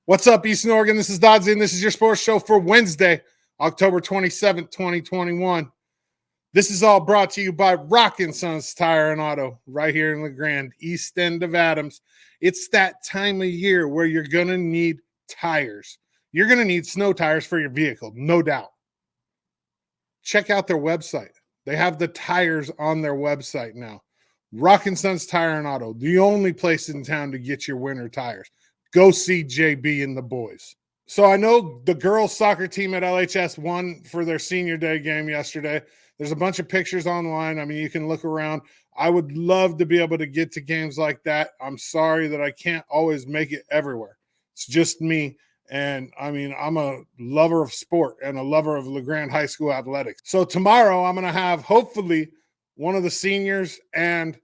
What's up, Eastern Oregon? This is Doddsy, and this is your sports show for Wednesday, October 27th, 2021. This is all brought to you by Rockin' Sons Tire and Auto right here in La Grande, east end of Adams. It's that time of year where you're going to need tires. You're going to need snow tires for your vehicle, no doubt. Check out their website. They have the tires on their website now. Rockin' Sons Tire and Auto, the only place in town to get your winter tires. Go see JB and the boys. So I know the girls' soccer team at LHS won for their senior day game yesterday. There's a bunch of pictures online. I mean, you can look around. I would love to be able to get to games like that. I'm sorry that I can't always make it everywhere. It's just me. And I mean, I'm a lover of sport and a lover of La Grande High School athletics. So tomorrow I'm going to have hopefully one of the seniors and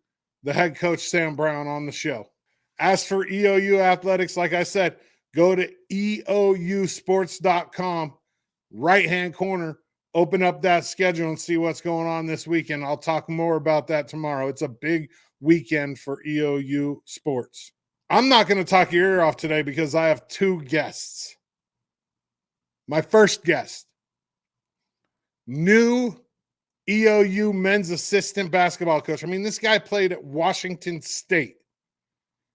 the head coach, Sam Brown, on the show. As for EOU athletics, like I said, go to EOUsports.com, right-hand corner, open up that schedule and see what's going on this weekend. I'll talk more about that tomorrow. It's a big weekend for EOU sports. I'm not going to talk your ear off today because I have two guests. My first guest, new EOU men's assistant basketball coach. I mean, this guy played at Washington State.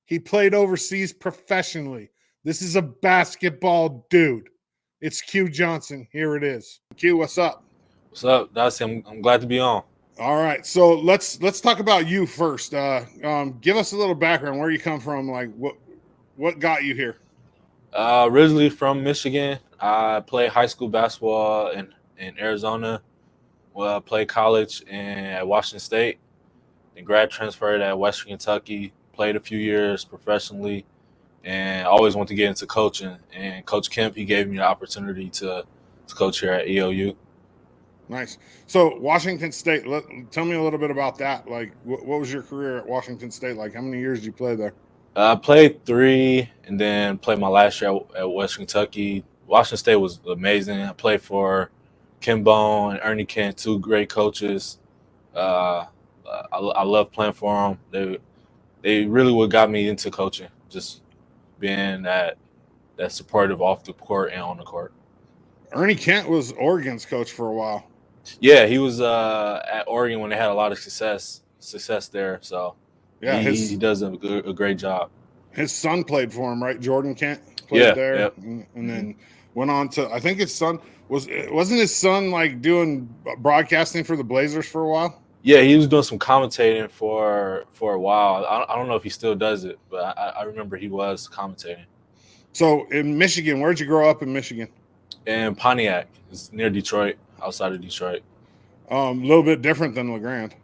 He played overseas professionally. This is a basketball dude. It's Q Johnson. Here it is. Q, what's up? What's up, Doddsy? I'm glad to be on. All right, so let's talk about you first. Give us a little background. Where you come from? Like, what got you here? Originally from Michigan. I played high school basketball in Arizona. Well, I played college at Washington State. Then grad transferred at Western Kentucky. Played a few years professionally, and I always wanted to get into coaching. And Coach Kemp, he gave me the opportunity to coach here at EOU. Nice. So Washington State, tell me a little bit about that. Like, what was your career at Washington State like? How many years did you play there? I played 3 and then played my last year at Western Kentucky. Washington State was amazing. I played for Ken Bone and Ernie Kent, 2 great coaches. I love playing for them. They really what got me into coaching, just being that supportive off the court and on the court. Ernie Kent was Oregon's coach for a while. Yeah, he was at Oregon when they had a lot of success there. So yeah, he does a great job. His son played for him, right? Jordan Kent played there, yep. and then went on to. I think his son wasn't his son like doing broadcasting for the Blazers for a while. Yeah, he was doing some commentating for a while. I don't know if he still does it, but I remember he was commentating. So in Michigan, where'd you grow up in Michigan? In Pontiac. It's near Detroit, outside of Detroit. A little bit different than La Grande.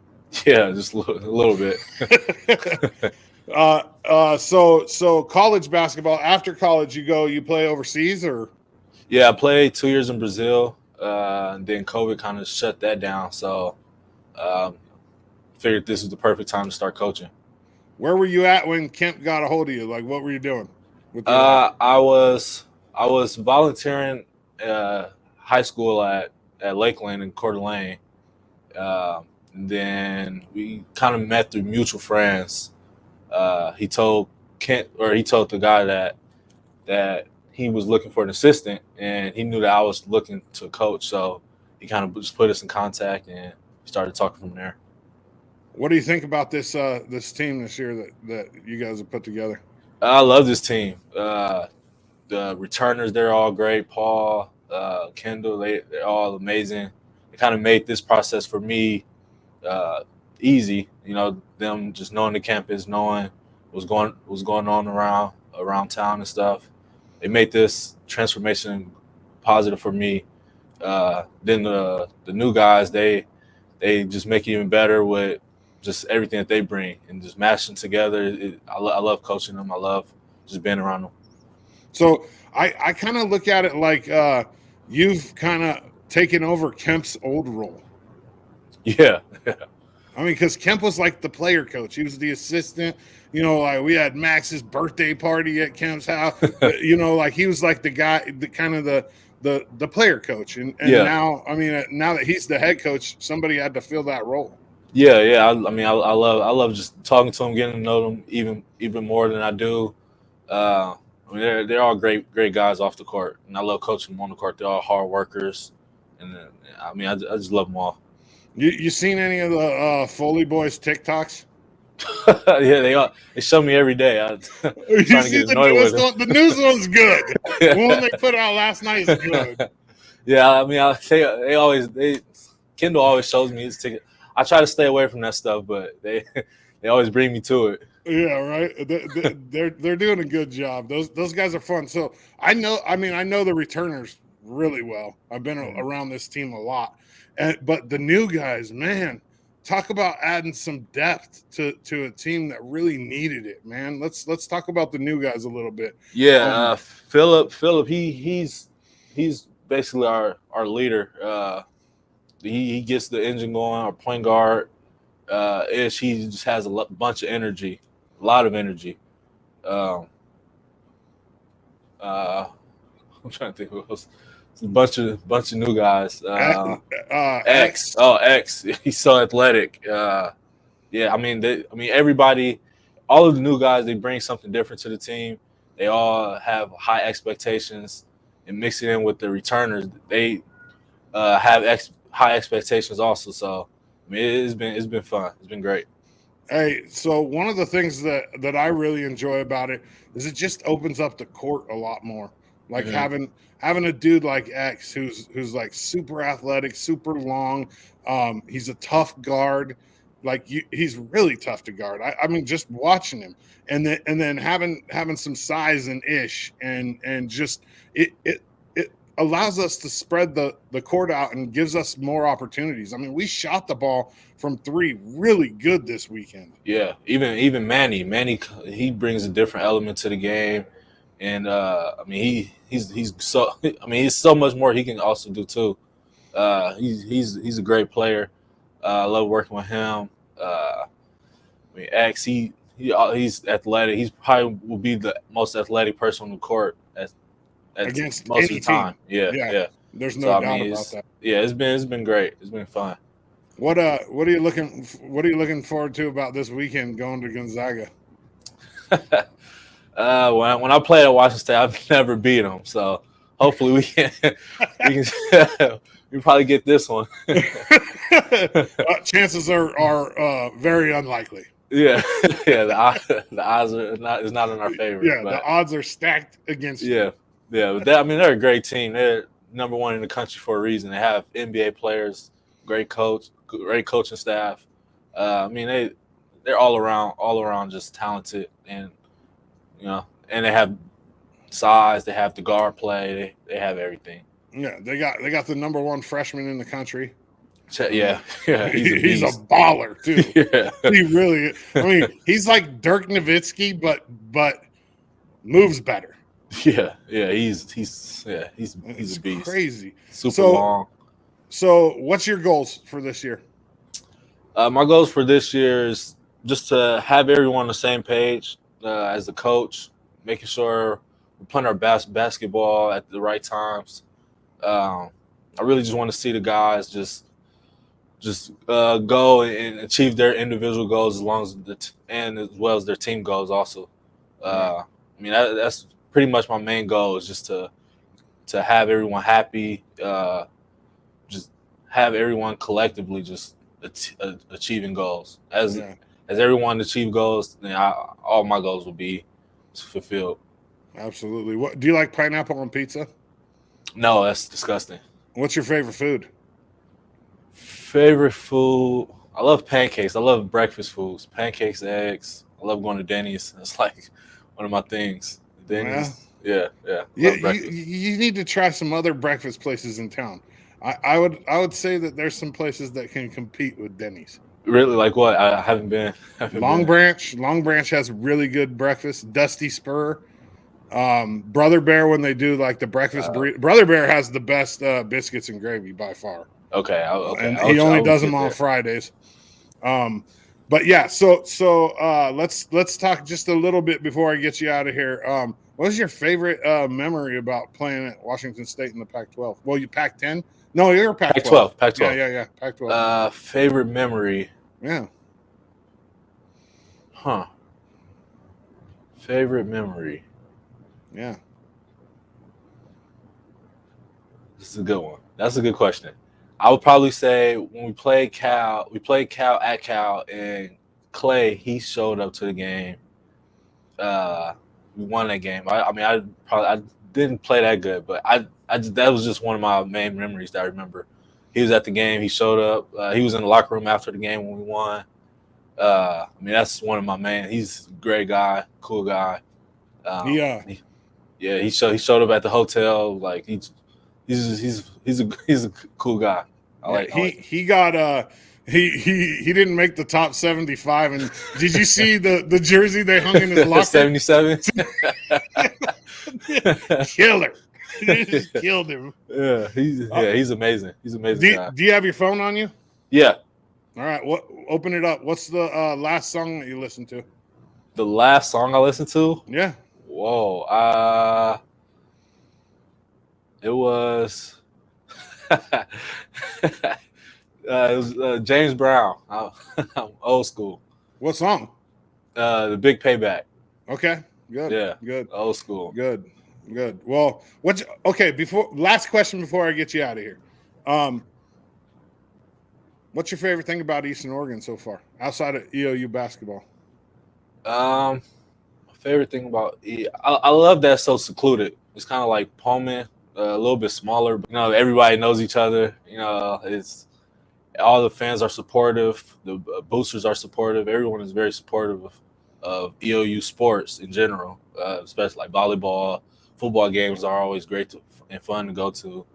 Yeah, just a little bit. So college basketball. After college, you play overseas, or? Yeah, I played 2 years in Brazil. And then COVID kind of shut that down. So figured this was the perfect time to start coaching. Where were you at when Kemp got a hold of you? Like, what were you doing? I was volunteering high school at Lakeland in Coeur d'Alene. And then we kind of met through mutual friends. He told the guy that he was looking for an assistant, and he knew that I was looking to coach. So he kind of just put us in contact, and we started talking from there. What do you think about this team this year that you guys have put together? I love this team. The returners, they're all great. Paul, Kendall, they're all amazing. It kind of made this process for me easy. You know, them just knowing the campus, knowing what's going on around town and stuff. It made this transformation positive for me. Then the new guys, they just make it even better with just everything that they bring and just mashing together. I love coaching them. I love just being around them. So I kind of look at it like you've kind of taken over Kemp's old role. Yeah. I mean, because Kemp was like the player coach. He was the assistant. You know, like we had Max's birthday party at Kemp's house. You know, like he was like the guy, the player coach. And yeah. Now, I mean, now that he's the head coach, somebody had to fill that role. Yeah. I mean, I love just talking to him, getting to know them even more than I do. I mean, they're all great guys off the court, and I love coaching them on the court. They're all hard workers, and I mean, I just love them all. You seen any of the Foley boys TikToks? Yeah, they show me every day. I'm You trying to see get the annoyed with newest them. one? The newest one's good. The one they put out last night is good. Yeah, I mean, Kendall always shows me his ticket. I try to stay away from that stuff, but they always bring me to it. Yeah, right. They're doing a good job. Those guys are fun. So I know the returners really well. I've been around this team a lot, but the new guys, man, talk about adding some depth to a team that really needed it, man. Let's talk about the new guys a little bit. Yeah, Philip, he's basically our leader. He gets the engine going. Our point guard, he just has a bunch of energy, a lot of energy. Um, I'm trying to think who else. It's a bunch of new guys. X. X. He's so athletic. Yeah, I mean, everybody, all of the new guys, they bring something different to the team. They all have high expectations, and mixing in with the returners, they have high expectations also. So, I mean, it's been fun. It's been great. Hey, so one of the things that I really enjoy about it is it just opens up the court a lot more. Like having a dude like X who's like super athletic, super long. He's a tough guard. Like he's really tough to guard. I mean, just watching him, and then having some size and ish, and just it allows us to spread the court out and gives us more opportunities. I mean, we shot the ball from three really good this weekend. Yeah, even Manny, he brings a different element to the game, and I mean he's so he's so much more he can also do too. He's a great player. I love working with him. I mean X, he's athletic. He's probably will be the most athletic person on the court Against most of any the time. team. Yeah. There's no doubt about that. Yeah, it's been great. It's been fun. What are you looking forward to about this weekend going to Gonzaga? When I played at Washington State, I've never beat them. So hopefully we can we probably get this one. Chances are very unlikely. Yeah. The odds are not in our favor. Yeah, but, the odds are stacked against you. Yeah. But they're a great team. They're number one in the country for a reason. They have NBA players, great coaching staff. I mean they're all around just talented, and and they have size. They have the guard play. They have everything. Yeah, they got the number one freshman in the country. Yeah, he's a baller too. Yeah, he really. I mean, he's like Dirk Nowitzki, but moves better. Yeah. He's a beast. Crazy, super long. So, what's your goals for this year? My goals for this year is just to have everyone on the same page as a coach, making sure we're playing our best basketball at the right times. I really just want to see the guys just go and achieve their individual goals as well as their team goals also. I mean that's pretty much my main goal is just to have everyone happy, just have everyone collectively just achieving goals. As everyone achieve goals, then all my goals will be fulfilled. Absolutely. What do you like, pineapple on pizza? No, that's disgusting. What's your favorite food? Favorite food? I love pancakes. I love breakfast foods. Pancakes, eggs. I love going to Denny's. That's like one of my things. Denny's. Yeah. You need to try some other breakfast places in town. I would say that there's some places that can compete with Denny's. Really? Like what? I haven't been. Long Branch has really good breakfast. Dusty Spur. Brother Bear, when they do like the breakfast burrito, Brother Bear has the best biscuits and gravy by far. Okay. And he only does them on Fridays. But yeah, so let's talk just a little bit before I get you out of here. What was your favorite memory about playing at Washington State in the Pac-12? Well, you Pac-10? No, you're Pac-12. Pac-12. Yeah. Pac-12. Favorite memory? Yeah. Huh. Favorite memory? Yeah. This is a good one. That's a good question. I would probably say when we played Cal at Cal, and Clay, he showed up to the game. We won that game. I didn't play that good, but that was just one of my main memories that I remember. He was at the game. He showed up. He was in the locker room after the game when we won. That's one of my main. He's a great guy, cool guy. He showed up at the hotel. Like he's a cool guy. He got he didn't make the top 75. And did you see the jersey they hung in his locker? 77. Killer. They just killed him. Yeah, he's amazing. He's an amazing guy. Do you have your phone on you? Yeah. All right. Open it up. What's the last song that you listened to? The last song I listened to? Yeah. Whoa. It was James Brown. I'm old school. What song? The Big Payback. Okay. Good. Yeah. Good. Old school. Good. Well, last question before I get you out of here. What's your favorite thing about Eastern Oregon so far, outside of EOU basketball? My favorite thing about I love that it's so secluded. It's kind of like Pullman, a little bit smaller, but everybody knows each other. It's all the fans are supportive, the boosters are supportive. Everyone is very supportive of EOU sports in general, especially like volleyball. Football games are always great and fun to go to.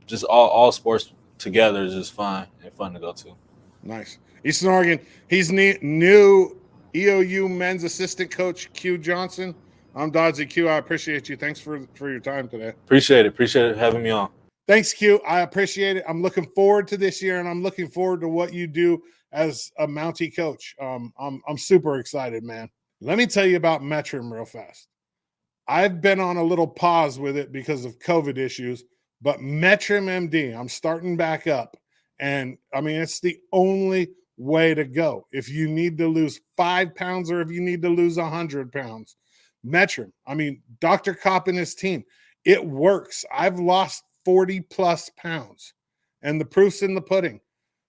Just all sports together is just fun and fun to go to. Nice. Eastern Oregon. He's new EOU men's assistant coach, Q Johnson. I'm Doddsy. Q, I appreciate you. Thanks for your time today. Appreciate it having me on. Thanks, Q. I appreciate it. I'm looking forward to this year, and I'm looking forward to what you do as a Mountie coach. I'm super excited, man. Let me tell you about MetTrim real fast. I've been on a little pause with it because of COVID issues, but MetTrim MD, I'm starting back up. And it's the only way to go. If you need to lose 5 pounds or if you need to lose 100 pounds, MetTrim, Dr. Kopp and his team, it works. I've lost 40 plus pounds, and the proof's in the pudding.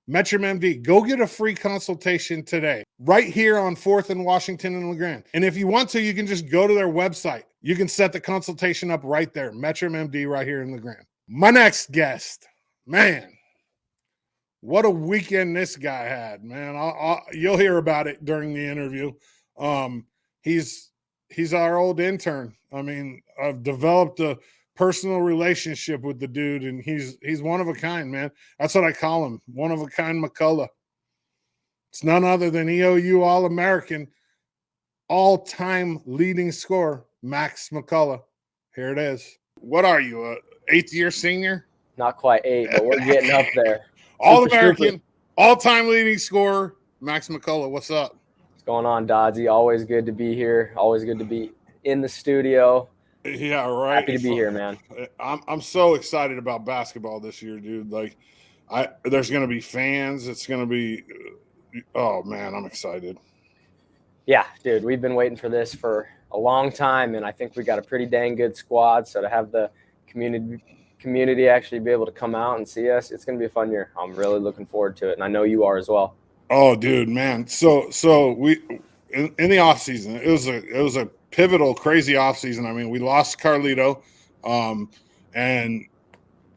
MetTrim MD, go get a free consultation today, right here on 4th and Washington and La Grande. And if you want to, you can just go to their website. You can set the consultation up right there. MetTrim MD right here in La Grande. My next guest, man, what a weekend this guy had, man. You'll hear about it during the interview. He's our old intern. I've developed a personal relationship with the dude, and he's one of a kind, man. That's what I call him, one of a kind McCullough. It's none other than EOU All-American, all-time leading scorer, Max McCullough. Here it is. What are you, a 8th-year senior? Not quite 8, but we're getting up there. All-American, all-time leading scorer, Max McCullough. What's up? What's going on, Doddsy? Always good to be here. Always good to be in the studio. Yeah, right. Happy to be here, man. I'm so excited about basketball this year, dude. There's going to be fans. It's going to be, oh man, I'm excited. Yeah, dude, we've been waiting for this for a long time, and I think we got a pretty dang good squad. So to have the community actually be able to come out and see us, it's going to be a fun year. I'm really looking forward to it, and I know you are as well. Oh, dude, man. So we in the off season, it was a pivotal, crazy offseason. We lost Carlito, and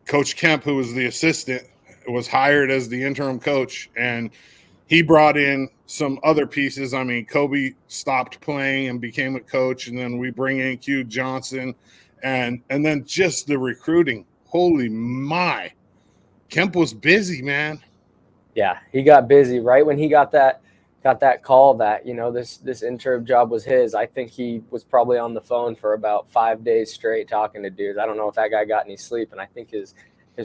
Coach Kemp, who was the assistant, was hired as the interim coach, and he brought in some other pieces. Kobe stopped playing and became a coach, and then we bring in Q Johnson, and then just the recruiting. Holy my. Kemp was busy, man. Yeah, he got busy right when he got that call that, this interim job was his. I think he was probably on the phone for about 5 days straight talking to dudes. I don't know if that guy got any sleep, and I think his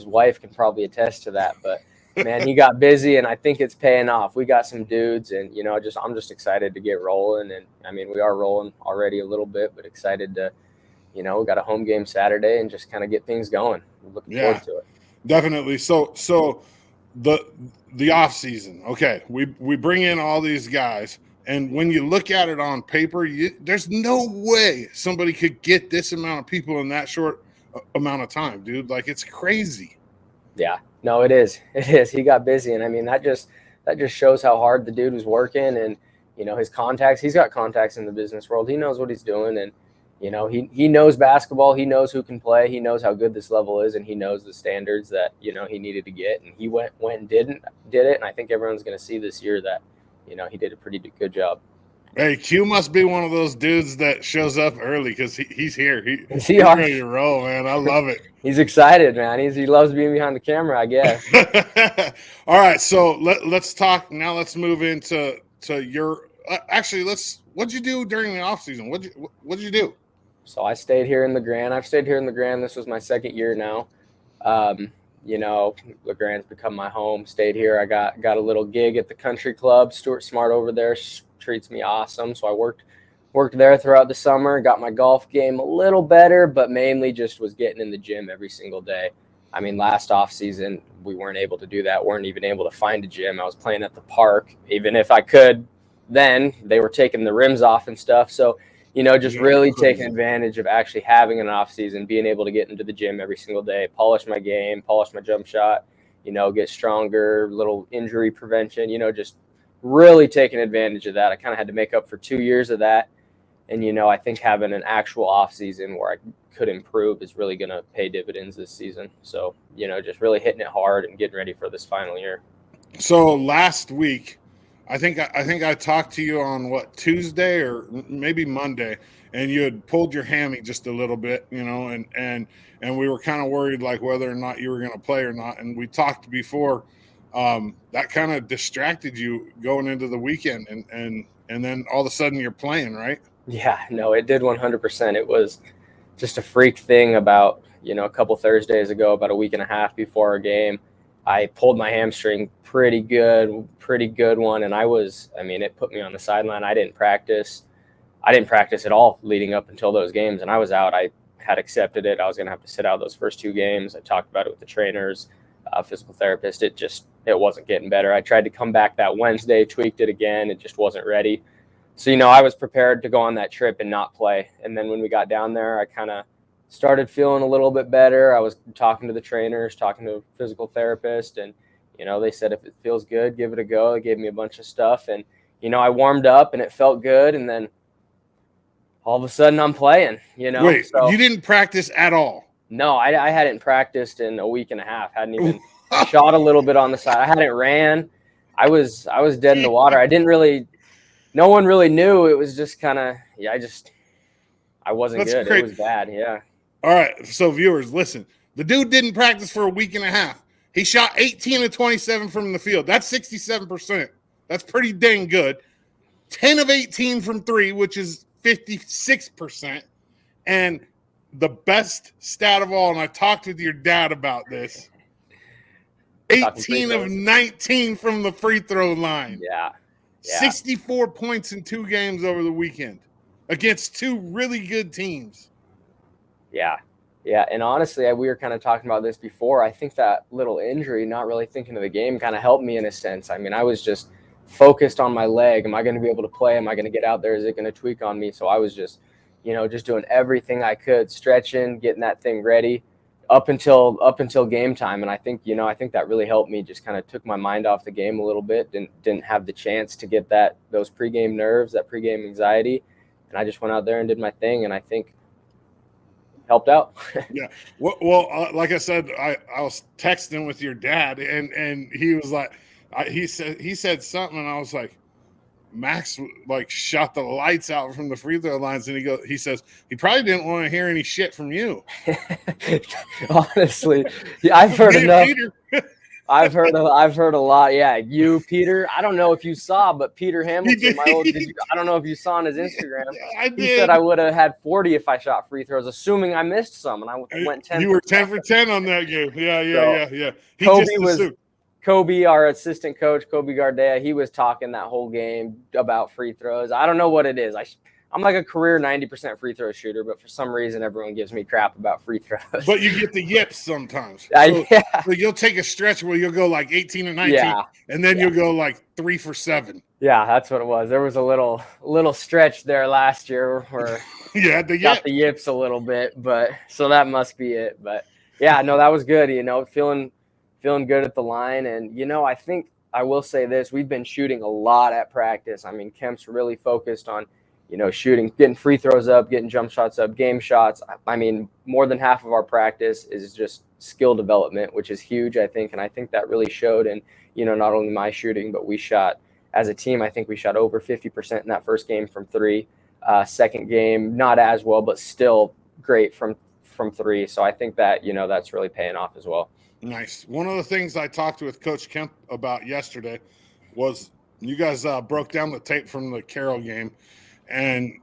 wife can probably attest to that. But man, he got busy, and I think it's paying off. We got some dudes, and I'm just excited to get rolling. And we are rolling already a little bit, but excited to, we got a home game Saturday and just kind of get things going. We're looking forward to it. Definitely. So the off season. Okay, we bring in all these guys, And when you look at it on paper, there's no way somebody could get this amount of people in that short amount of time, dude. Like, it's crazy. Yeah, no, it is. It is. He got busy. And I mean, that just shows how hard the dude was working. And, you know, his contacts, he's got contacts in the business world. He knows what he's doing. And, you know, he knows basketball. He knows who can play. He knows how good this level is. And he knows the standards that, you know, he needed to get. And he went and did it. And I think everyone's going to see this year that, you know, he did a pretty good job. Hey, Q must be one of those dudes that shows up early because he's here. He's ready to roll, man. I love it. He's excited, man. He loves being behind the camera, I guess. All right, so let's talk now. Let's move into your what'd you do during the off season? What'd you do? So I stayed here in La Grande. I've stayed here in La Grande. This was my second year now. You know, La Grande's become my home. Stayed here. I got a little gig at the country club. Stuart Smart over there treats me awesome. So I worked there throughout the summer. Got my golf game a little better, but mainly just was getting in the gym every single day. I mean, last off season we weren't able to do that. Weren't even able to find a gym. I was playing at the park. Even if I could, then they were taking the rims off and stuff. So, you know, just really taking advantage of actually having an off season, being able to get into the gym every single day, polish my game, polish my jump shot, you know, get stronger, little injury prevention, you know, just really taking advantage of that. I kind of had to make up for 2 years of that. And, you know, I think having an actual off season where I could improve is really going to pay dividends this season. So, you know, just really hitting it hard and getting ready for this final year. So last week, I think I talked to you on Tuesday or maybe Monday, and you had pulled your hammy just a little bit, you know, and we were kind of worried like whether or not you were going to play or not. And we talked before that kind of distracted you going into the weekend, and then all of a sudden you're playing, right? Yeah, no, it did 100%. It was just a freak thing about, you know, a couple Thursdays ago, about a week and a half before our game. I pulled my hamstring pretty good one. And it put me on the sideline. I didn't practice at all leading up until those games. And I was out. I had accepted it. I was going to have to sit out those first 2 games. I talked about it with the trainers, physical therapist. It wasn't getting better. I tried to come back that Wednesday, tweaked it again. It just wasn't ready. So, you know, I was prepared to go on that trip and not play. And then when we got down there, I kind of started feeling a little bit better. I was talking to the trainers, talking to a physical therapist, and, you know, they said, if it feels good, give it a go. They gave me a bunch of stuff, and, you know, I warmed up and it felt good. And then all of a sudden I'm playing, you know. Wait, so, you didn't practice at all? No, I hadn't practiced in a week and a half. Hadn't even shot a little bit on the side. I hadn't ran. I was dead in the water. No one really knew. It was just kind of, I wasn't That's good. Great. It was bad. Yeah. All right. So viewers, listen, the dude didn't practice for a week and a half. He shot 18 of 27 from the field. That's 67%. That's pretty dang good. 10 of 18 from 3, which is 56%. And the best stat of all, and I talked with your dad about this, 18 of 19 from the free throw line. Yeah. 64 points in 2 games over the weekend against 2 really good teams. Yeah. And honestly, we were kind of talking about this before. I think that little injury, not really thinking of the game, kind of helped me in a sense. I mean, I was just focused on my leg. Am I going to be able to play? Am I going to get out there? Is it going to tweak on me? So I was just, you know, just doing everything I could, stretching, getting that thing ready up until game time. And I think that really helped me, just kind of took my mind off the game a little bit. Didn't have the chance to get those pregame nerves, that pregame anxiety. And I just went out there and did my thing. And I think helped out. Yeah. Well, like I said, I was texting with your dad, and he was like, he said something, and I was like, Max like shot the lights out from the free throw lines, and he says he probably didn't want to hear any shit from you. Honestly, I've heard enough. I've heard a lot. Yeah, you, Peter. I don't know if you saw, but Peter Hamilton, I don't know if you saw on his Instagram. I did. He said I would have had 40 if I shot free throws, assuming I missed some, and I went 10. You were 10 for 10 on that game. Yeah. Kobe, our assistant coach, Kobe Gardea, he was talking that whole game about free throws. I don't know what it is. I'm like a career 90% free throw shooter, but for some reason everyone gives me crap about free throws. But you get the yips sometimes. Yeah. So you'll take a stretch where you'll go like 18 and 19, Yeah. and then you'll go like 3 for 7. Yeah, that's what it was. There was a little stretch there last year where Yeah, got the yips a little bit, but so that must be it. But yeah, no, that was good. Feeling good at the line, and I think I will say this: we've been shooting a lot at practice. I mean, Kemp's really focused on shooting, getting free throws up, getting jump shots up, game shots. I mean, more than half of our practice is just skill development, which is huge, I think. And I think that really showed in, not only my shooting, but we shot as a team. I think we shot over 50% in that first game from 3. Second game, not as well, but still great from 3. So I think that, that's really paying off as well. Nice. One of the things I talked with Coach Kemp about yesterday was you guys broke down the tape from the Carroll game and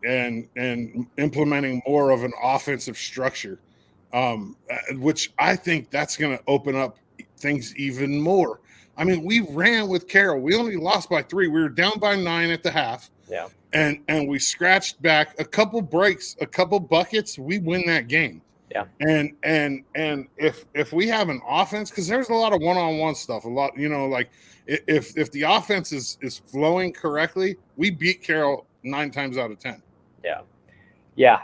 implementing more of an offensive structure, which I think that's going to open up things even more. I mean, we ran with Carroll. We only lost by 3. We were down by 9 at the half. Yeah. And we scratched back a couple breaks, a couple buckets. We win that game. Yeah. And if we have an offense, because there's a lot of one-on-one stuff, a lot, like if the offense is flowing correctly, we beat Carroll 9 times out of 10. Yeah. Yeah,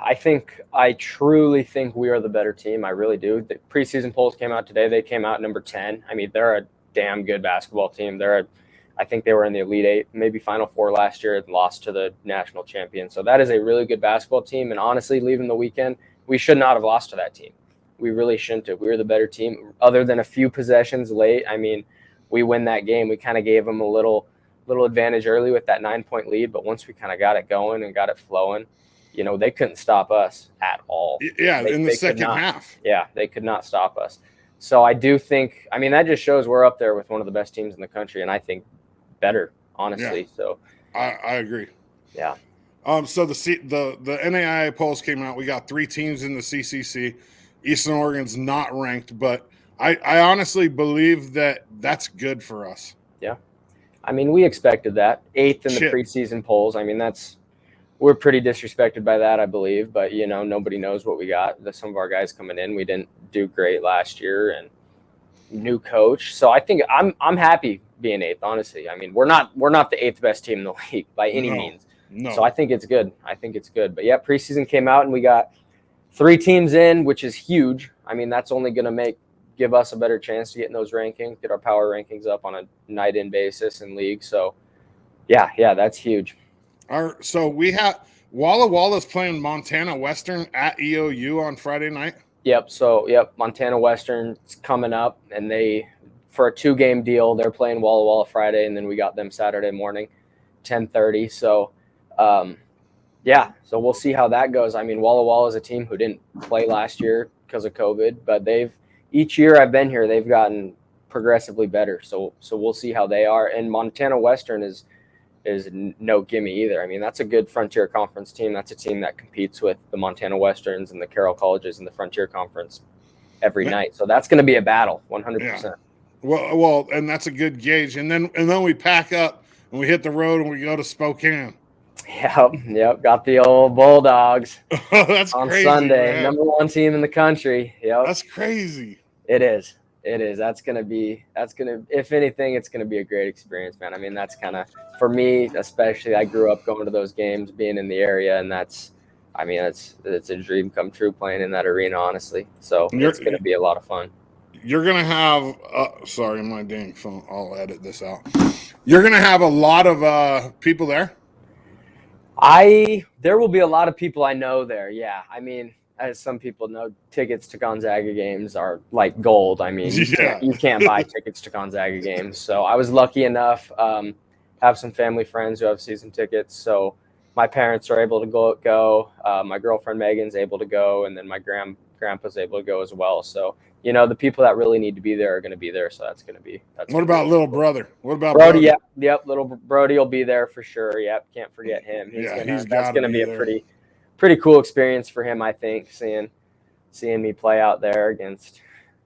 I truly think we are the better team. I really do. The preseason polls came out today. They came out number 10. I mean, they're a damn good basketball team. I think they were in the Elite 8, maybe Final 4 last year, and lost to the national champion. So that is a really good basketball team. And honestly, leaving the weekend, we should not have lost to that team. We really shouldn't have. We were the better team. Other than a few possessions late, I mean, we win that game. We kind of gave them a little advantage early with that 9-point lead. But once we kind of got it going and got it flowing, they couldn't stop us at all. Yeah, in the second half. Yeah, they could not stop us. So I do think, I mean, that just shows we're up there with one of the best teams in the country, and I think better, honestly. Yeah, so I agree. Yeah. So the NAIA polls came out. We got 3 teams in the CCC. Eastern Oregon's not ranked, but I honestly believe that that's good for us. Yeah. I mean, we expected that. 8th in the preseason polls. I mean, we're pretty disrespected by that, I believe, but nobody knows what we got. Some of our guys coming in, we didn't do great last year, and new coach. So I think I'm happy being 8th, honestly. I mean, we're not the 8th best team in the league by any means. No. So I think it's good. But yeah, preseason came out and we got 3 teams in, which is huge. I mean, that's only going to give us a better chance to get in those rankings, get our power rankings up on a night in basis in league. So yeah, that's huge. So we have Walla Walla's playing Montana Western at EOU on Friday night. Yep. So Montana Western's coming up, and for a 2-game deal, they're playing Walla Walla Friday, and then we got them Saturday morning, 10:30. So so we'll see how that goes. I mean, Walla Walla is a team who didn't play last year because of COVID, but each year I've been here, they've gotten progressively better. So we'll see how they are. And Montana Western is no gimme either. I mean, that's a good Frontier Conference team. That's a team that competes with the Montana Westerns and the Carroll Colleges in the Frontier Conference every night. So that's going to be a battle, 100%. Yeah. Well, and that's a good gauge. And then we pack up and we hit the road and we go to Spokane. Yep. Got the old Bulldogs. That's on crazy, Sunday. man. Number 1 team in the country. Yep. That's crazy. It is. If anything, it's going to be a great experience, man. I mean, that's kind of, for me, especially, I grew up going to those games, being in the area, and it's a dream come true playing in that arena, honestly. So it's going to be a lot of fun. You're going to have, sorry, my dang phone. I'll edit this out. You're going to have a lot of people there? There will be a lot of people I know there. Yeah. I mean, as some people know, tickets to Gonzaga games are like gold. I mean, you can't buy tickets to Gonzaga games. So I was lucky enough, have some family friends who have season tickets. So my parents are able to go. My girlfriend Megan's able to go, and then my grandpa's able to go as well. So the people that really need to be there are going to be there. So that's going to be. What about little brother? What about Brody? Yep. Little Brody will be there for sure. Yep. Can't forget him. That's going to be a pretty cool experience for him, I think, seeing me play out there against.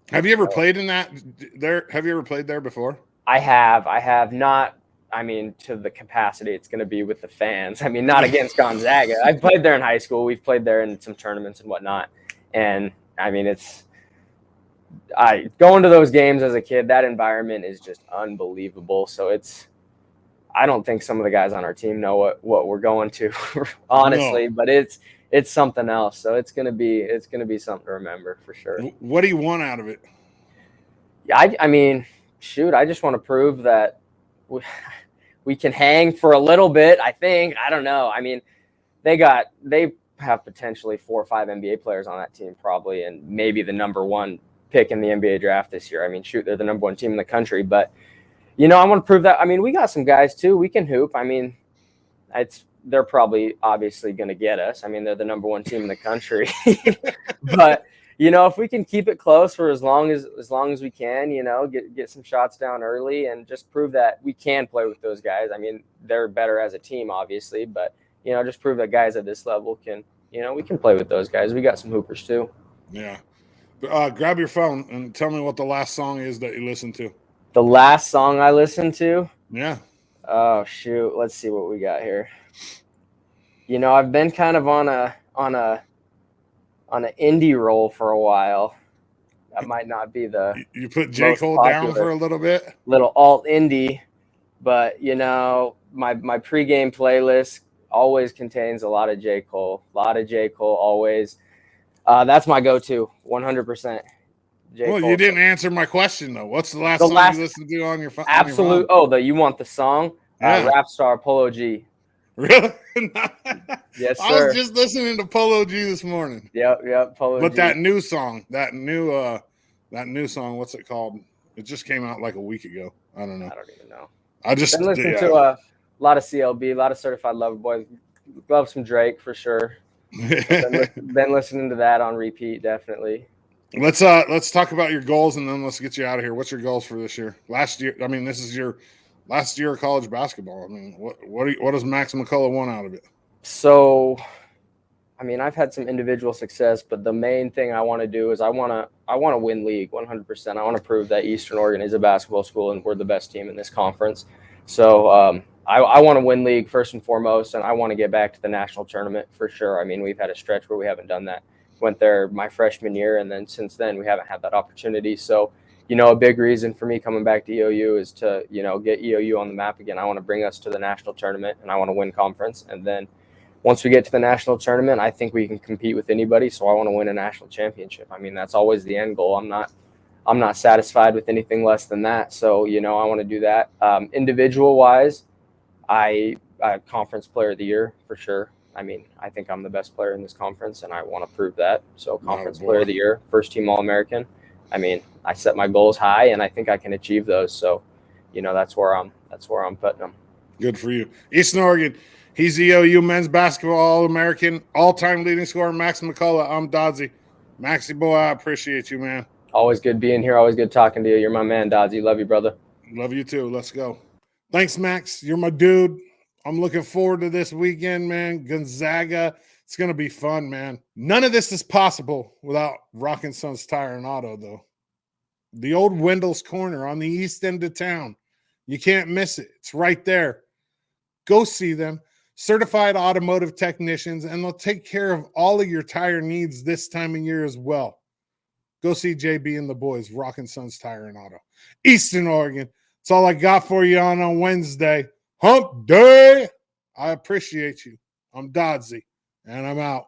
Have you ever played in that there? Have you ever played there before? I have not I mean, to the capacity it's going to be with the fans. I mean, not against Gonzaga. I played there in high school. We've played there in some tournaments and whatnot. And I mean, going to those games as a kid, that environment is just unbelievable. So I don't think some of the guys on our team know what we're going to, honestly, but it's something else. So it's gonna be something to remember for sure. What do you want out of it? I mean, shoot, I just want to prove that we can hang for a little bit. I think. I don't know. I mean, they have potentially 4 or 5 NBA players on that team probably, and maybe the number 1 pick in the NBA draft this year. I mean, shoot, they're the number 1 team in the country, but I want to prove that. I mean, we got some guys too. We can hoop. I mean, they're probably obviously going to get us. I mean, they're the number 1 team in the country. But, if we can keep it close for as long as we can, get some shots down early and just prove that we can play with those guys. I mean, they're better as a team, obviously, but, just prove that guys at this level can, we can play with those guys. We got some hoopers too. Yeah. Grab your phone and tell me what the last song is that you listened to. The last song I listened to? Yeah. Oh, shoot. Let's see what we got here. I've been kind of on an indie roll for a while. That might not be the You put J. Cole down for a little bit? Little alt indie. But, my pregame playlist always contains a lot of J. Cole. Always. That's my go-to, 100%. Well, you didn't answer my question, though. What's the last song you listened to on your phone? Absolute. Oh, you want the song? Yeah. Rap star Polo G. Really? Yes, sir. I was just listening to Polo G this morning. Yep, Polo G. But that new song, what's it called? It just came out like a week ago. I don't know. I don't even know. I just been listening to a lot of CLB, a lot of Certified Lover Boy. Love some Drake for sure. been listening to that on repeat, definitely. Let's talk about your goals and then let's get you out of here. What's your goals for this year? This is your last year of college basketball. I mean, what does Max McCullough want out of it? So, I mean, I've had some individual success, but the main thing I want to do is I want to win league 100%. I want to prove that Eastern Oregon is a basketball school and we're the best team in this conference. So, I want to win league first and foremost, and I want to get back to the national tournament for sure. I mean, we've had a stretch where we haven't done that. Went there my freshman year, and then since then we haven't had that opportunity. So, a big reason for me coming back to EOU is to, get EOU on the map again. I want to bring us to the national tournament, and I want to win conference. And then once we get to the national tournament, I think we can compete with anybody. So I want to win a national championship. I mean, that's always the end goal. I'm not satisfied with anything less than that. So, I want to do that. Individual wise, I conference player of the year for sure. I mean, I think I'm the best player in this conference, and I want to prove that. So conference player of the year, first team All-American. I mean, I set my goals high, and I think I can achieve those. So, that's where I'm putting them. Good for you. Eastern Oregon, he's EOU men's basketball All-American, all-time leading scorer, Max McCullough. I'm Doddsy. Maxie boy, I appreciate you, man. Always good being here. Always good talking to you. You're my man, Doddsy. Love you, brother. Love you too. Let's go. Thanks, Max. You're my dude. I'm looking forward to this weekend, man. Gonzaga. It's going to be fun, man. None of this is possible without Rockin' Sons Tire and Auto, though. The old Wendell's Corner on the east end of town. You can't miss it. It's right there. Go see them. Certified automotive technicians, and they'll take care of all of your tire needs this time of year as well. Go see JB and the boys, Rockin' Sons Tire and Auto. Eastern Oregon. That's all I got for you on Wednesday. Hump day. I appreciate you. I'm Doddsy, and I'm out.